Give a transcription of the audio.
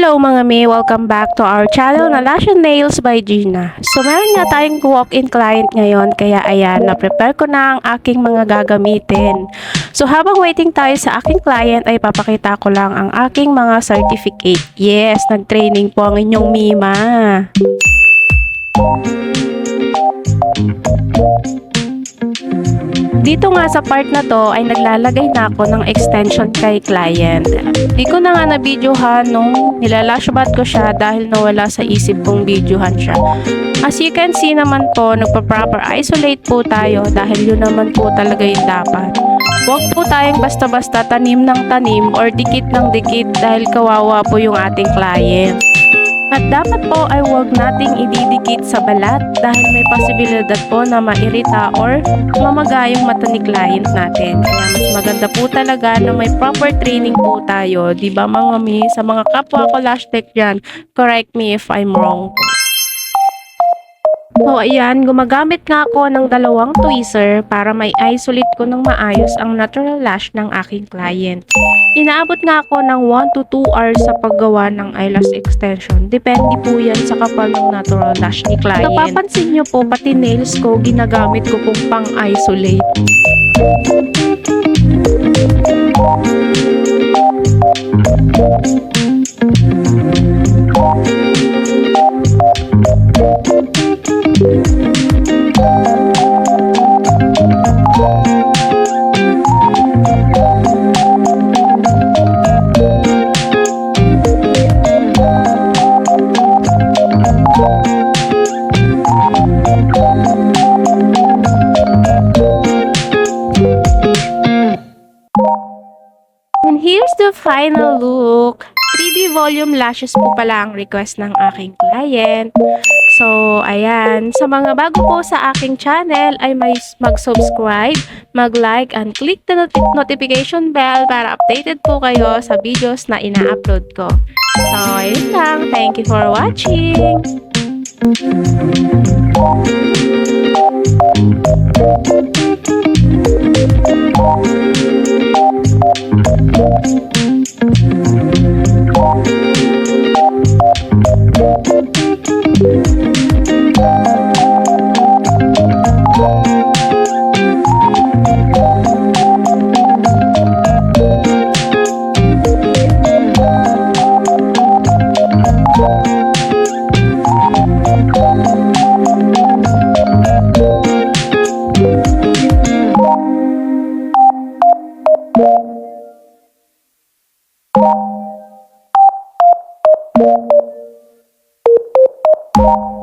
Hello mga May! Welcome back to our channel na Lash and Nails by Gina. So meron nga tayong walk-in client ngayon kaya ayan, na-prepare ko na ang aking mga gagamitin. So habang waiting tayo sa aking client ay papakita ko lang ang aking mga certificate. Yes, nag-training po ang inyong Mima. Dito nga sa part na to ay naglalagay na ako ng extension kay client. Di ko na nga na-videohan nung nilalashbat ko siya dahil nawala sa isip kong videohan siya. As you can see naman po, nagpa-proper isolate po tayo dahil yun naman po talaga yung dapat. Huwag po tayong basta-basta tanim ng tanim or dikit ng dikit dahil kawawa po yung ating client. At dapat po ay huwag nating ididikit sa balat dahil may posibilidad po na mairita or mamaga yung mata ni client natin. Kaya mas maganda po talaga na may proper training po tayo. Diba mga mi, sa mga kapwa ko lash tech dyan, correct me if I'm wrong. So ayan, gumagamit nga ako ng dalawang tweezer para may isolate ko ng maayos ang natural lash ng aking client. Inaabot nga ako ng 1 to 2 hours sa paggawa ng eyelash extension. Depende po yan sa kapal ng natural lash ni client. Napapansin nyo po, pati nails ko, ginagamit ko pong pang-isolate. And here's the final look. 3D volume lashes po pala ang request ng aking client. So, ayan. Sa mga bago po sa aking channel ay may mag-subscribe, mag-like, and click the notification bell para updated po kayo sa videos na ina-upload ko. So, ayun lang. Thank you for watching! You